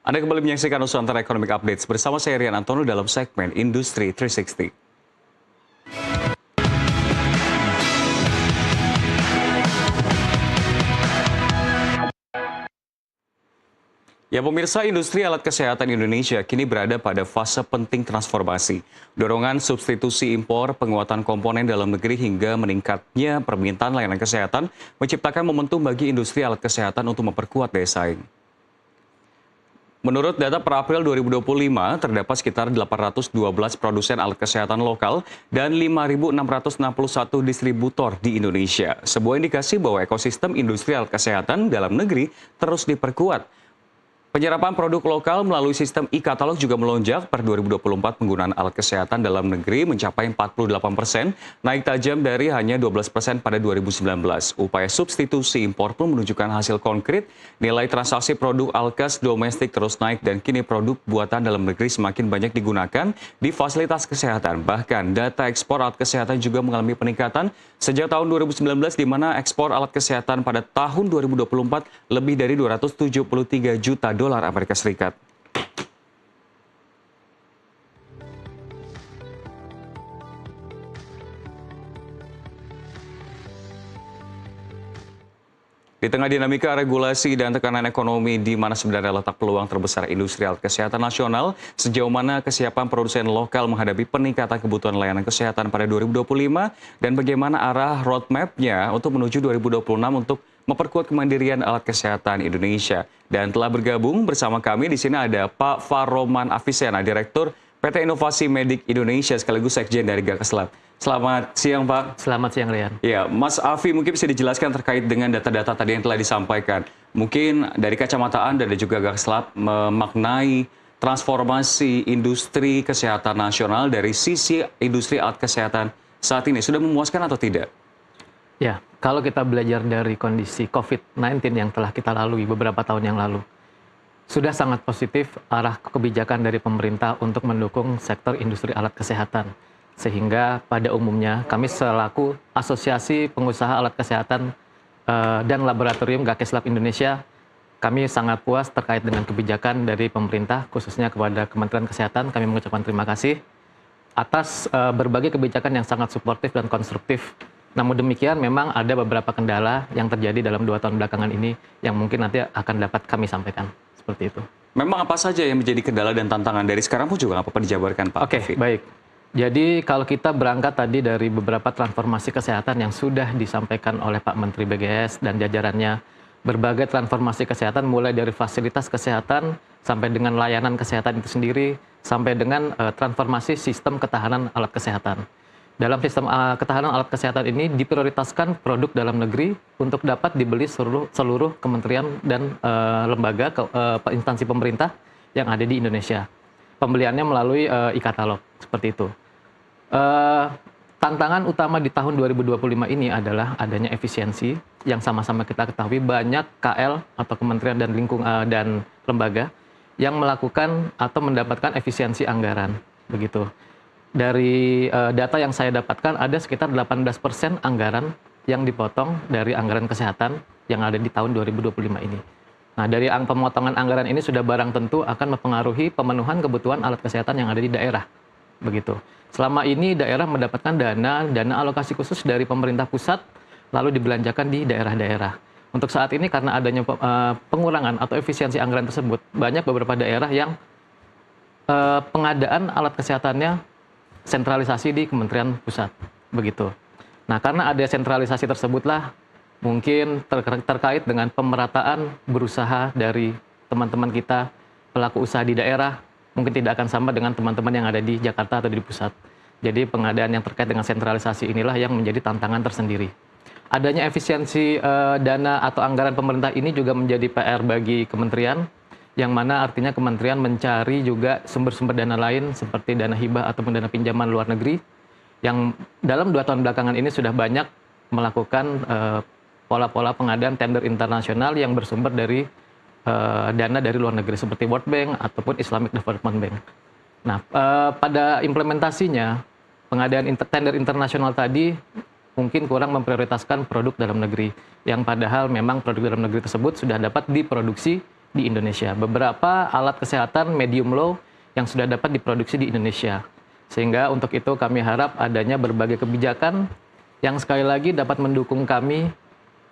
Anda kembali menyaksikan Nusantara Economic Updates bersama saya Rian Antonio dalam segmen Industri 360. Ya pemirsa, industri alat kesehatan Indonesia kini berada pada fase penting transformasi. Dorongan substitusi impor, penguatan komponen dalam negeri hingga meningkatnya permintaan layanan kesehatan menciptakan momentum bagi industri alat kesehatan untuk memperkuat daya saing. Menurut data per April 2025, terdapat sekitar 812 produsen alat kesehatan lokal dan 5.661 distributor di Indonesia. Sebuah indikasi bahwa ekosistem industri alat kesehatan dalam negeri terus diperkuat. Penyerapan produk lokal melalui sistem e-katalog juga melonjak. Per 2024 penggunaan alat kesehatan dalam negeri mencapai 48%, naik tajam dari hanya 12% pada 2019. Upaya substitusi impor pun menunjukkan hasil konkret, nilai transaksi produk alkes domestik terus naik dan kini produk buatan dalam negeri semakin banyak digunakan di fasilitas kesehatan. Bahkan data ekspor alat kesehatan juga mengalami peningkatan sejak tahun 2019 di mana ekspor alat kesehatan pada tahun 2024 lebih dari 273 juta dolar Amerika Serikat. Di tengah dinamika regulasi dan tekanan ekonomi di mana sebenarnya letak peluang terbesar industri alat kesehatan nasional, sejauh mana kesiapan produsen lokal menghadapi peningkatan kebutuhan layanan kesehatan pada 2025 dan bagaimana arah roadmap-nya untuk menuju 2026 untuk memperkuat kemandirian alat kesehatan Indonesia. Dan telah bergabung bersama kami di sini ada Pak Faroman Afisena, Direktur PT Inovasi Medik Indonesia sekaligus Sekjen dari Gakeslab. Selamat siang, Pak. Selamat siang, Rian. Ya, Mas Afi mungkin bisa dijelaskan terkait dengan data-data tadi yang telah disampaikan. Mungkin dari kacamata Anda dan juga Gakeslab memaknai transformasi industri kesehatan nasional dari sisi industri alat kesehatan saat ini. Sudah memuaskan atau tidak? Ya, kalau kita belajar dari kondisi COVID-19 yang telah kita lalui beberapa tahun yang lalu, sudah sangat positif arah kebijakan dari pemerintah untuk mendukung sektor industri alat kesehatan. Sehingga pada umumnya kami selaku Asosiasi Pengusaha Alat Kesehatan dan Laboratorium Gakeslab Indonesia, kami sangat puas terkait dengan kebijakan dari pemerintah, khususnya kepada Kementerian Kesehatan. Kami mengucapkan terima kasih atas berbagai kebijakan yang sangat suportif dan konstruktif. Namun demikian memang ada beberapa kendala yang terjadi dalam 2 tahun belakangan ini yang mungkin nanti akan dapat kami sampaikan. Seperti itu. Memang apa saja yang menjadi kendala dan tantangan dari sekarang pun juga apa-apa dijabarkan, Pak? Oke, baik. Jadi kalau kita berangkat tadi dari beberapa transformasi kesehatan yang sudah disampaikan oleh Pak Menteri BGS dan jajarannya, berbagai transformasi kesehatan mulai dari fasilitas kesehatan sampai dengan layanan kesehatan itu sendiri, sampai dengan transformasi sistem ketahanan alat kesehatan. Dalam sistem ketahanan alat kesehatan ini diprioritaskan produk dalam negeri untuk dapat dibeli seluruh kementerian dan lembaga instansi pemerintah yang ada di Indonesia. Pembeliannya melalui e-katalog, seperti itu. Tantangan utama di tahun 2025 ini adalah adanya efisiensi yang sama-sama kita ketahui banyak KL atau kementerian dan lembaga yang melakukan atau mendapatkan efisiensi anggaran, begitu. Dari data yang saya dapatkan ada sekitar 18% anggaran yang dipotong dari anggaran kesehatan yang ada di tahun 2025 ini. Nah, dari pemotongan anggaran ini sudah barang tentu akan mempengaruhi pemenuhan kebutuhan alat kesehatan yang ada di daerah. Begitu. Selama ini daerah mendapatkan dana alokasi khusus dari pemerintah pusat lalu dibelanjakan di daerah-daerah. Untuk saat ini karena adanya pengurangan atau efisiensi anggaran tersebut, banyak beberapa daerah yang pengadaan alat kesehatannya sentralisasi di Kementerian Pusat. Begitu. Nah, karena ada sentralisasi tersebutlah mungkin terkait dengan pemerataan berusaha dari teman-teman kita, pelaku usaha di daerah, mungkin tidak akan sama dengan teman-teman yang ada di Jakarta atau di pusat. Jadi pengadaan yang terkait dengan sentralisasi inilah yang menjadi tantangan tersendiri. Adanya efisiensi dana atau anggaran pemerintah ini juga menjadi PR bagi kementerian, yang mana artinya kementerian mencari juga sumber-sumber dana lain seperti dana hibah ataupun dana pinjaman luar negeri, yang dalam 2 tahun belakangan ini sudah banyak melakukan pola-pola pengadaan tender internasional yang bersumber dari dana dari luar negeri seperti World Bank ataupun Islamic Development Bank. Nah, pada implementasinya pengadaan tender internasional tadi mungkin kurang memprioritaskan produk dalam negeri, yang padahal memang produk dalam negeri tersebut sudah dapat diproduksi di Indonesia. Beberapa alat kesehatan medium low yang sudah dapat diproduksi di Indonesia. Sehingga untuk itu kami harap adanya berbagai kebijakan yang sekali lagi dapat mendukung kami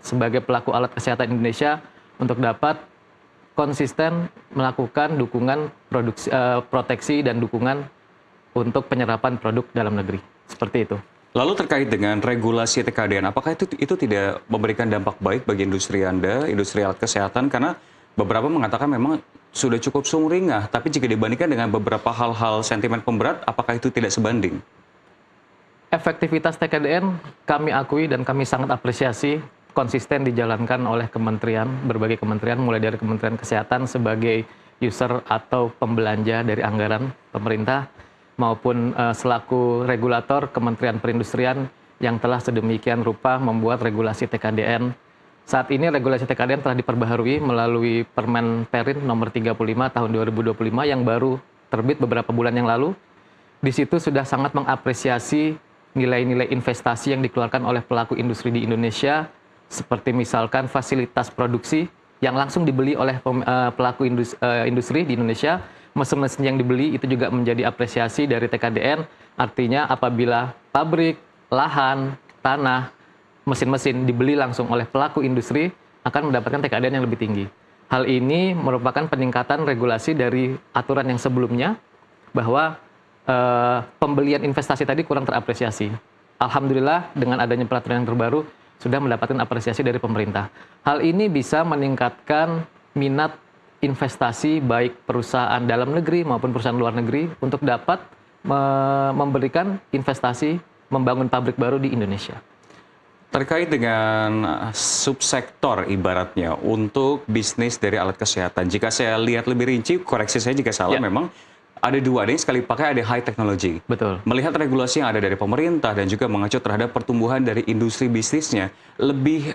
sebagai pelaku alat kesehatan Indonesia untuk dapat konsisten melakukan dukungan proteksi dan dukungan untuk penyerapan produk dalam negeri. Seperti itu. Lalu terkait dengan regulasi TKDN, apakah itu tidak memberikan dampak baik bagi industri Anda, industri alat kesehatan? Karena beberapa mengatakan memang sudah cukup sumringah, tapi jika dibandingkan dengan beberapa hal-hal sentimen pemberat, apakah itu tidak sebanding? Efektivitas TKDN kami akui dan kami sangat apresiasi konsisten dijalankan oleh kementerian, berbagai kementerian, mulai dari Kementerian Kesehatan sebagai user atau pembelanja dari anggaran pemerintah, maupun selaku regulator Kementerian Perindustrian yang telah sedemikian rupa membuat regulasi TKDN. Saat ini regulasi TKDN telah diperbaharui melalui Permen Perin nomor 35 tahun 2025 yang baru terbit beberapa bulan yang lalu. Di situ sudah sangat mengapresiasi nilai-nilai investasi yang dikeluarkan oleh pelaku industri di Indonesia, seperti misalkan fasilitas produksi yang langsung dibeli oleh pelaku industri di Indonesia. Mesin-mesin yang dibeli itu juga menjadi apresiasi dari TKDN, artinya apabila pabrik, lahan, tanah, mesin-mesin dibeli langsung oleh pelaku industri akan mendapatkan TKDN yang lebih tinggi. Hal ini merupakan peningkatan regulasi dari aturan yang sebelumnya bahwa pembelian investasi tadi kurang terapresiasi. Alhamdulillah dengan adanya peraturan yang terbaru sudah mendapatkan apresiasi dari pemerintah. Hal ini bisa meningkatkan minat investasi baik perusahaan dalam negeri maupun perusahaan luar negeri untuk dapat memberikan investasi membangun pabrik baru di Indonesia. Terkait dengan subsektor ibaratnya untuk bisnis dari alat kesehatan, jika saya lihat lebih rinci, koreksi saya jika salah, memang ada dua, ada yang sekali pakai, ada high technology. Betul. Melihat regulasi yang ada dari pemerintah dan juga mengacu terhadap pertumbuhan dari industri bisnisnya, lebih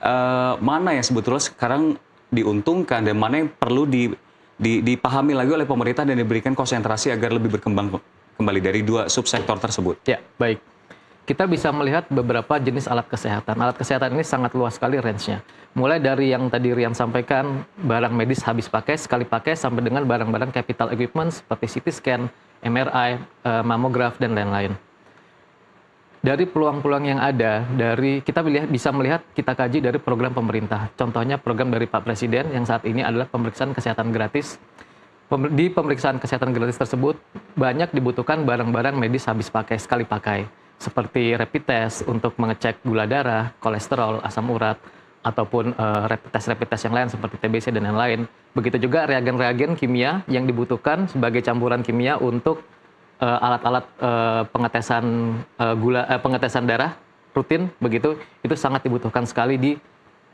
mana yang sebetulnya sekarang diuntungkan dan mana yang perlu dipahami lagi oleh pemerintah dan diberikan konsentrasi agar lebih berkembang kembali dari dua subsektor tersebut? Ya, baik. Kita bisa melihat beberapa jenis alat kesehatan. Alat kesehatan ini sangat luas sekali range-nya. Mulai dari yang tadi Rian sampaikan, barang medis habis pakai, sekali pakai, sampai dengan barang-barang capital equipment seperti CT scan, MRI, mamograf, dan lain-lain. Dari peluang-peluang yang ada, kita bisa melihat, kita kaji dari program pemerintah. Contohnya program dari Pak Presiden yang saat ini adalah pemeriksaan kesehatan gratis. Di pemeriksaan kesehatan gratis tersebut, banyak dibutuhkan barang-barang medis habis pakai, sekali pakai. Seperti rapid test untuk mengecek gula darah, kolesterol, asam urat, ataupun rapid test yang lain seperti TBC dan lain-lain. Begitu juga reagen-reagen kimia yang dibutuhkan sebagai campuran kimia untuk alat-alat pengetesan darah rutin, begitu itu sangat dibutuhkan sekali di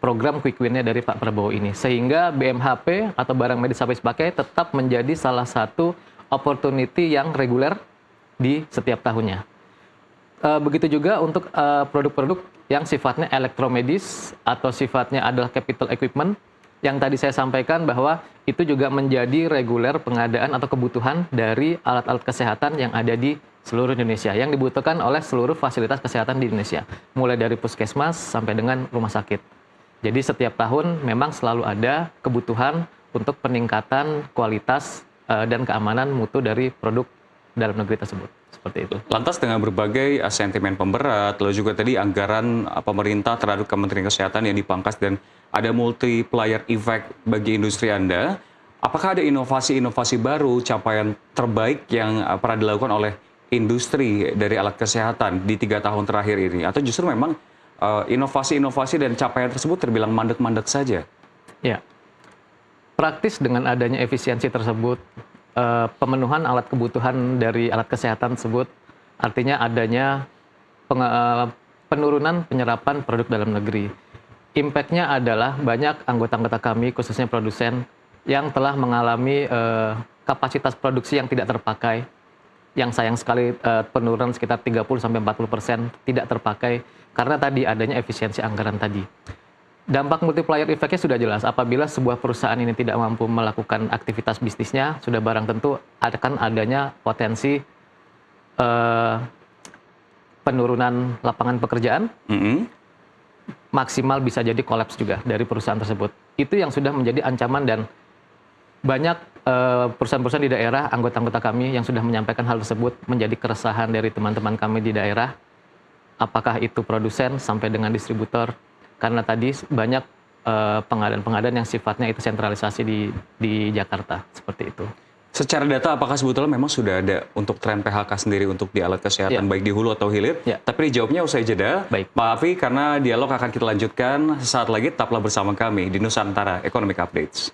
program Quick Win-nya dari Pak Prabowo ini. Sehingga BMHP atau barang medis habis pakai tetap menjadi salah satu opportunity yang reguler di setiap tahunnya. Begitu juga untuk produk-produk yang sifatnya elektromedis atau sifatnya adalah capital equipment yang tadi saya sampaikan bahwa itu juga menjadi reguler pengadaan atau kebutuhan dari alat-alat kesehatan yang ada di seluruh Indonesia yang dibutuhkan oleh seluruh fasilitas kesehatan di Indonesia, mulai dari puskesmas sampai dengan rumah sakit. Jadi setiap tahun memang selalu ada kebutuhan untuk peningkatan kualitas dan keamanan mutu dari produk dalam negeri tersebut. Seperti itu. Lantas dengan berbagai sentimen pemberat, lalu juga tadi anggaran pemerintah terhadap Kementerian Kesehatan yang dipangkas dan ada multiplier effect bagi industri Anda, apakah ada inovasi-inovasi baru, capaian terbaik yang pernah dilakukan oleh industri dari alat kesehatan di 3 tahun terakhir ini? Atau justru memang inovasi-inovasi dan capaian tersebut terbilang mandek-mandek saja? Ya, praktis dengan adanya efisiensi tersebut, pemenuhan alat kebutuhan dari alat kesehatan tersebut, artinya adanya penurunan penyerapan produk dalam negeri. Impact-nya adalah banyak anggota-anggota kami, khususnya produsen, yang telah mengalami kapasitas produksi yang tidak terpakai, yang sayang sekali penurunan sekitar 30-40% tidak terpakai, karena tadi adanya efisiensi anggaran tadi. Dampak multiplier effect-nya sudah jelas. Apabila sebuah perusahaan ini tidak mampu melakukan aktivitas bisnisnya, sudah barang tentu akan adanya potensi penurunan lapangan pekerjaan, maksimal bisa jadi kolaps juga dari perusahaan tersebut. Itu yang sudah menjadi ancaman dan banyak perusahaan-perusahaan di daerah, anggota-anggota kami yang sudah menyampaikan hal tersebut, menjadi keresahan dari teman-teman kami di daerah, apakah itu produsen sampai dengan distributor, karena tadi banyak pengadaan-pengadaan yang sifatnya itu sentralisasi di Jakarta, seperti itu. Secara data, apakah sebetulnya memang sudah ada untuk tren PHK sendiri untuk di alat kesehatan, baik di hulu atau hilir? Tapi dijawabnya usai jeda. Baik. Pak Afi, karena dialog akan kita lanjutkan sesaat lagi, tetaplah bersama kami di Nusantara Economic Updates.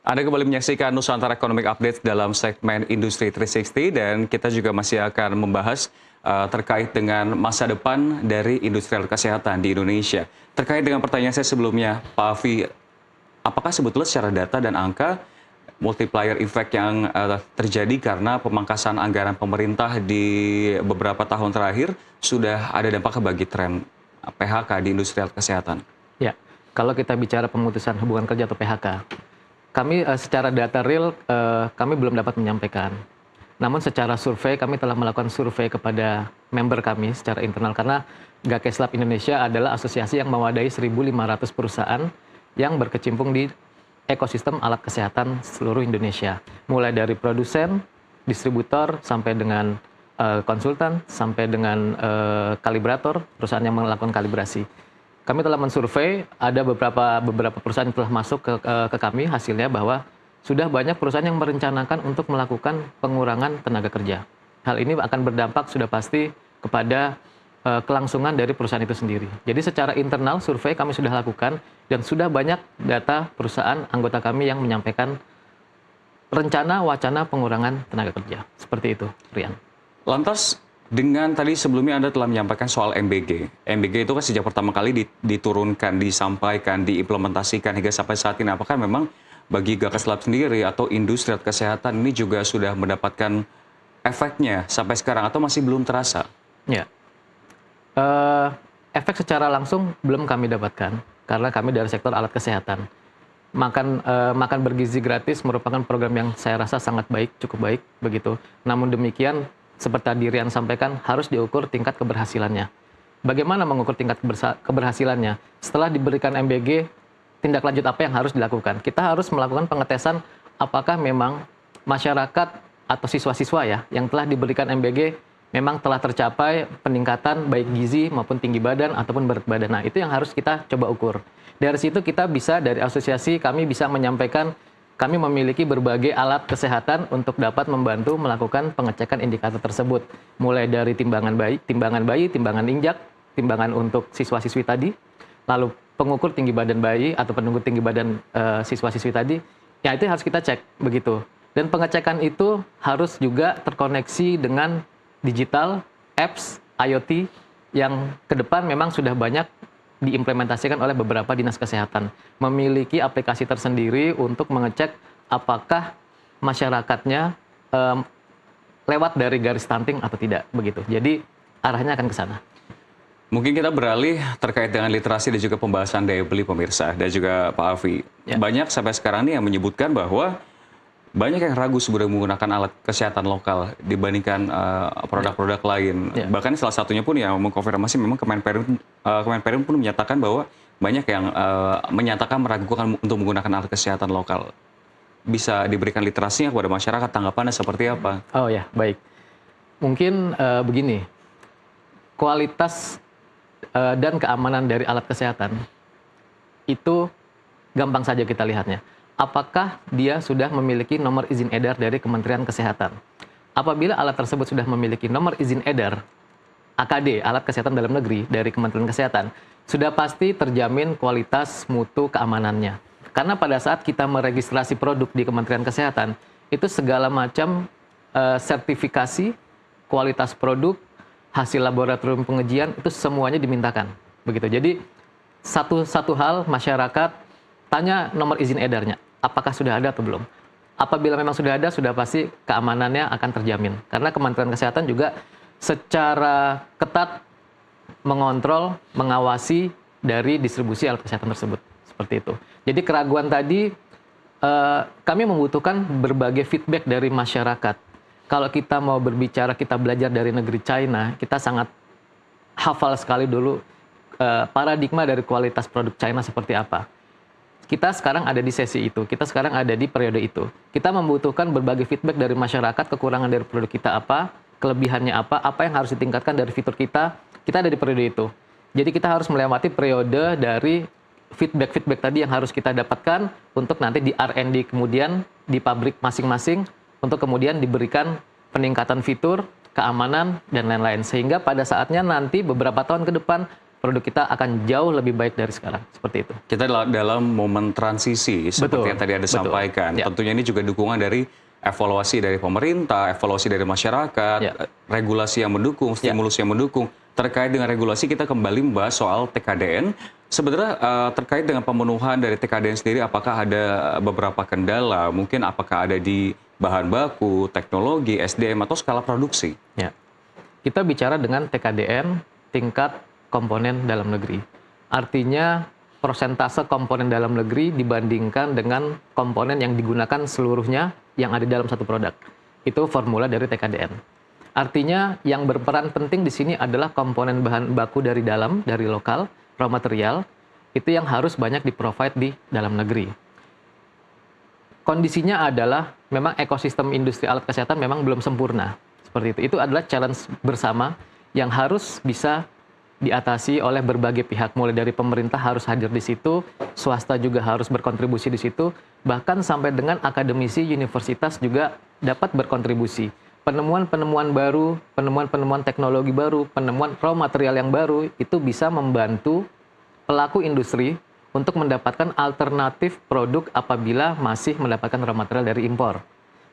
Anda kembali menyaksikan Nusantara Economic Update dalam segmen Industri 360 dan kita juga masih akan membahas terkait dengan masa depan dari industri alat kesehatan di Indonesia. Terkait dengan pertanyaan saya sebelumnya, Pak Afi, apakah sebetulnya secara data dan angka multiplier effect yang terjadi karena pemangkasan anggaran pemerintah di beberapa tahun terakhir sudah ada dampaknya bagi tren PHK di industri alat kesehatan? Ya, kalau kita bicara pemutusan hubungan kerja atau PHK, kami secara data real kami belum dapat menyampaikan. Namun secara survei kami telah melakukan survei kepada member kami secara internal karena Gakeslab Indonesia adalah asosiasi yang mewadai 1.500 perusahaan yang berkecimpung di ekosistem alat kesehatan seluruh Indonesia. Mulai dari produsen, distributor, sampai dengan konsultan, sampai dengan kalibrator, perusahaan yang melakukan kalibrasi. Kami telah mensurvei, ada beberapa perusahaan yang telah masuk ke kami, hasilnya bahwa sudah banyak perusahaan yang merencanakan untuk melakukan pengurangan tenaga kerja. Hal ini akan berdampak sudah pasti kepada kelangsungan dari perusahaan itu sendiri. Jadi secara internal survei kami sudah lakukan dan sudah banyak data perusahaan anggota kami yang menyampaikan rencana wacana pengurangan tenaga kerja. Seperti itu, Rian. Lantas, dengan tadi sebelumnya Anda telah menyampaikan soal MBG. MBG itu kan sejak pertama kali diturunkan, disampaikan, diimplementasikan hingga sampai saat ini. Apakah memang bagi Gakeslab sendiri atau industri kesehatan ini juga sudah mendapatkan efeknya sampai sekarang atau masih belum terasa? Ya, efek secara langsung belum kami dapatkan karena kami dari sektor alat kesehatan. Makan bergizi gratis merupakan program yang saya rasa sangat baik, cukup baik begitu. Namun demikian, seperti tadi Rian sampaikan, harus diukur tingkat keberhasilannya. Bagaimana mengukur tingkat keberhasilannya? Setelah diberikan MBG, tindak lanjut apa yang harus dilakukan? Kita harus melakukan pengetesan apakah memang masyarakat atau siswa-siswa ya yang telah diberikan MBG memang telah tercapai peningkatan baik gizi maupun tinggi badan ataupun berat badan. Nah, itu yang harus kita coba ukur. Dari situ kita bisa, dari asosiasi kami bisa menyampaikan kami memiliki berbagai alat kesehatan untuk dapat membantu melakukan pengecekan indikator tersebut. Mulai dari timbangan bayi, timbangan injak, timbangan untuk siswa-siswi tadi, lalu pengukur tinggi badan bayi atau penunggu tinggi badan siswa-siswi tadi, ya itu harus kita cek begitu. Dan pengecekan itu harus juga terkoneksi dengan digital, apps, IoT, yang ke depan memang sudah banyak diimplementasikan oleh beberapa dinas kesehatan, memiliki aplikasi tersendiri untuk mengecek apakah masyarakatnya lewat dari garis stunting atau tidak begitu. Jadi arahnya akan ke sana. Mungkin kita beralih terkait dengan literasi dan juga pembahasan daya beli pemirsa dan juga Pak Afi. Ya. Banyak sampai sekarang nih yang menyebutkan bahwa banyak yang ragu sebelum menggunakan alat kesehatan lokal dibandingkan produk-produk lain. Ya. Bahkan salah satunya pun yang mengkonfirmasi memang Kemenperin pun menyatakan bahwa banyak yang menyatakan meragukan untuk menggunakan alat kesehatan lokal. Bisa diberikan literasinya kepada masyarakat, tanggapannya seperti apa? Oh ya, baik. Mungkin begini, kualitas dan keamanan dari alat kesehatan itu gampang saja kita lihatnya. Apakah dia sudah memiliki nomor izin edar dari Kementerian Kesehatan? Apabila alat tersebut sudah memiliki nomor izin edar AKD, alat kesehatan dalam negeri dari Kementerian Kesehatan, sudah pasti terjamin kualitas mutu keamanannya. Karena pada saat kita meregistrasi produk di Kementerian Kesehatan, itu segala macam sertifikasi, kualitas produk, hasil laboratorium pengujian, itu semuanya dimintakan. Begitu. Jadi, satu hal masyarakat tanya nomor izin edarnya, apakah sudah ada atau belum. Apabila memang sudah ada, sudah pasti keamanannya akan terjamin. Karena Kementerian Kesehatan juga secara ketat mengontrol, mengawasi dari distribusi alat kesehatan tersebut. Seperti itu. Jadi keraguan tadi, kami membutuhkan berbagai feedback dari masyarakat. kalau kita mau berbicara, kita belajar dari negeri China, kita sangat hafal sekali dulu paradigma dari kualitas produk China seperti apa. Kita sekarang ada di sesi itu, kita sekarang ada di periode itu. Kita membutuhkan berbagai feedback dari masyarakat, kekurangan dari produk kita apa, kelebihannya apa yang harus ditingkatkan dari fitur kita ada di periode itu. Jadi kita harus melewati periode dari feedback tadi yang harus kita dapatkan untuk nanti di R&D kemudian di pabrik masing-masing untuk kemudian diberikan peningkatan fitur, keamanan, dan lain-lain. Sehingga pada saatnya nanti beberapa tahun ke depan produk kita akan jauh lebih baik dari sekarang. Seperti itu. Kita dalam momen transisi seperti yang tadi Anda sampaikan. Ya. Tentunya ini juga dukungan dari evaluasi dari pemerintah, evaluasi dari masyarakat, regulasi yang mendukung, stimulus yang mendukung. Terkait dengan regulasi, kita kembali membahas soal TKDN. Sebenarnya terkait dengan pemenuhan dari TKDN sendiri, apakah ada beberapa kendala? Mungkin apakah ada di bahan baku, teknologi, SDM, atau skala produksi? Ya. Kita bicara dengan TKDN tingkat komponen dalam negeri. Artinya persentase komponen dalam negeri dibandingkan dengan komponen yang digunakan seluruhnya yang ada dalam satu produk. Itu formula dari TKDN. Artinya yang berperan penting di sini adalah komponen bahan baku dari dalam, dari lokal, raw material, itu yang harus banyak di-provide di dalam negeri. Kondisinya adalah memang ekosistem industri alat kesehatan memang belum sempurna. Seperti itu. Itu adalah challenge bersama yang harus bisa diatasi oleh berbagai pihak. Mulai dari pemerintah harus hadir di situ, swasta juga harus berkontribusi di situ, bahkan sampai dengan akademisi universitas juga dapat berkontribusi. Penemuan-penemuan baru, penemuan-penemuan teknologi baru, penemuan raw material yang baru, itu bisa membantu pelaku industri untuk mendapatkan alternatif produk apabila masih mendapatkan raw material dari impor.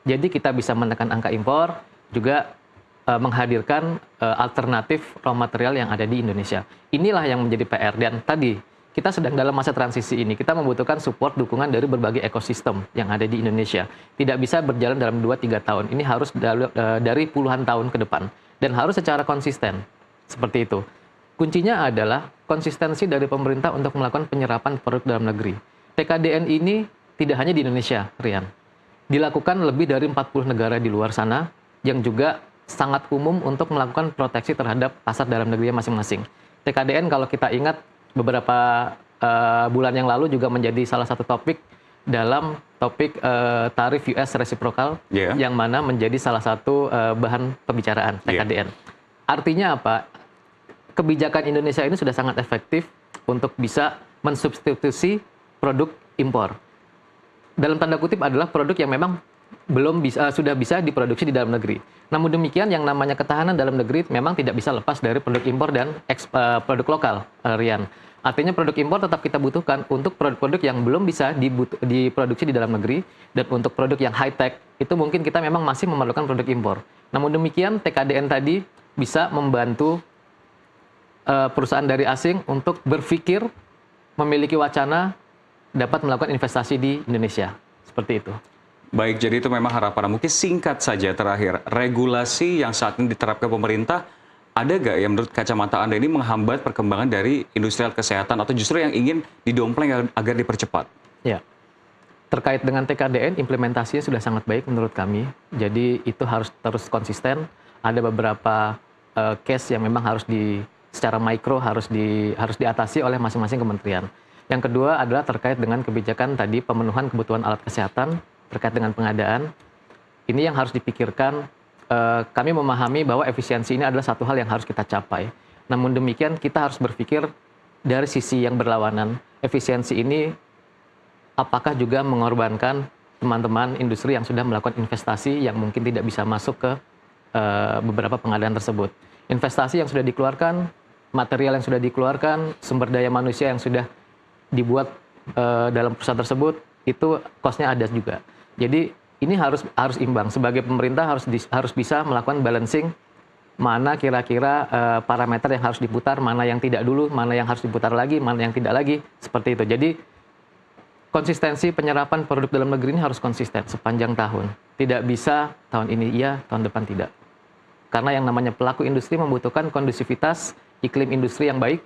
Jadi kita bisa menekan angka impor, juga menghadirkan alternatif raw material yang ada di Indonesia. Inilah yang menjadi PR. Dan tadi, kita sedang dalam masa transisi ini. Kita membutuhkan support, dukungan dari berbagai ekosistem yang ada di Indonesia. Tidak bisa berjalan dalam 2-3 tahun. Ini harus dari puluhan tahun ke depan. Dan harus secara konsisten. Seperti itu. Kuncinya adalah konsistensi dari pemerintah untuk melakukan penyerapan produk dalam negeri. TKDN ini tidak hanya di Indonesia, Rian. Dilakukan lebih dari 40 negara di luar sana, yang juga sangat umum untuk melakukan proteksi terhadap pasar dalam negeri masing-masing. TKDN kalau kita ingat, beberapa bulan yang lalu juga menjadi salah satu topik dalam topik tarif US reciprocal yang mana menjadi salah satu bahan pembicaraan TKDN. Artinya apa? Kebijakan Indonesia ini sudah sangat efektif untuk bisa mensubstitusi produk impor. Dalam tanda kutip adalah produk yang memang sudah bisa diproduksi di dalam negeri. Namun demikian yang namanya ketahanan dalam negeri memang tidak bisa lepas dari produk impor dan produk lokal, Rian. Artinya produk impor tetap kita butuhkan untuk produk-produk yang belum bisa diproduksi di dalam negeri, dan untuk produk yang high-tech itu mungkin kita memang masih memerlukan produk impor. Namun demikian TKDN tadi bisa membantu perusahaan dari asing untuk berpikir, memiliki wacana, dapat melakukan investasi di Indonesia. Seperti itu. Baik, jadi itu memang harapan. Mungkin singkat saja terakhir, regulasi yang saat ini diterapkan pemerintah, ada nggak yang menurut kacamata Anda ini menghambat perkembangan dari industri kesehatan atau justru yang ingin didompleng agar dipercepat? Ya, terkait dengan TKDN, implementasinya sudah sangat baik menurut kami. Jadi itu harus terus konsisten. Ada beberapa case yang memang harus secara mikro harus diatasi oleh masing-masing kementerian. Yang kedua adalah terkait dengan kebijakan tadi pemenuhan kebutuhan alat kesehatan terkait dengan pengadaan. Ini yang harus dipikirkan. Kami memahami bahwa efisiensi ini adalah satu hal yang harus kita capai. Namun demikian kita harus berpikir dari sisi yang berlawanan. Efisiensi ini apakah juga mengorbankan teman-teman industri yang sudah melakukan investasi yang mungkin tidak bisa masuk ke beberapa pengadaan tersebut. Investasi yang sudah dikeluarkan, material yang sudah dikeluarkan, sumber daya manusia yang sudah dibuat dalam perusahaan tersebut, itu cost-nya ada juga. Jadi ini harus imbang. Sebagai pemerintah harus bisa melakukan balancing mana kira-kira parameter yang harus diputar, mana yang tidak dulu, mana yang harus diputar lagi, mana yang tidak lagi, seperti itu. Jadi konsistensi penyerapan produk dalam negeri ini harus konsisten sepanjang tahun. Tidak bisa tahun ini iya, tahun depan tidak. Karena yang namanya pelaku industri membutuhkan kondusivitas iklim industri yang baik,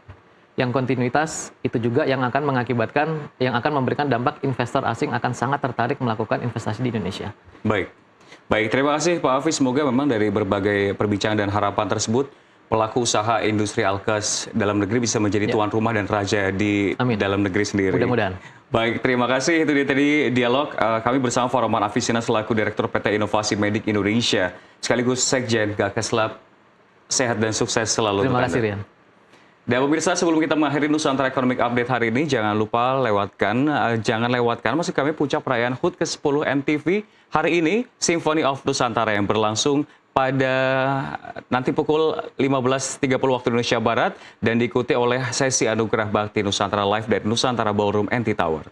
yang kontinuitas, itu juga yang akan mengakibatkan, yang akan memberikan dampak investor asing akan sangat tertarik melakukan investasi di Indonesia. Baik. Baik, terima kasih Pak Hafiz. Semoga memang dari berbagai perbincangan dan harapan tersebut, pelaku usaha industri alkes dalam negeri bisa menjadi tuan rumah dan raja di Amin. dalam negeri sendiri. Mudah-mudahan. Baik, terima kasih. Itu dia tadi dialog kami bersama Farman Afisina selaku Direktur PT Inovasi Medik Indonesia, sekaligus Sekjen Gakeslab. Sehat dan sukses selalu. Terima kasih, Rian. Dan pemirsa, sebelum kita mengakhiri Nusantara Economic Update hari ini, jangan lewatkan maksud kami puncak perayaan HUT ke-10 MTV hari ini, Symphony of Nusantara yang berlangsung pada nanti pukul 15.30 waktu Indonesia Barat dan diikuti oleh sesi Anugerah Bakti Nusantara Live dari Nusantara Ballroom NT Tower.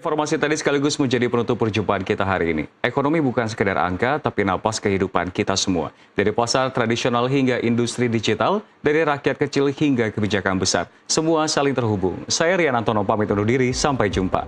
Informasi tadi sekaligus menjadi penutup perjumpaan kita hari ini. Ekonomi bukan sekedar angka, tapi napas kehidupan kita semua. Dari pasar tradisional hingga industri digital, dari rakyat kecil hingga kebijakan besar. Semua saling terhubung. Saya Rian Antono pamit undur diri, sampai jumpa.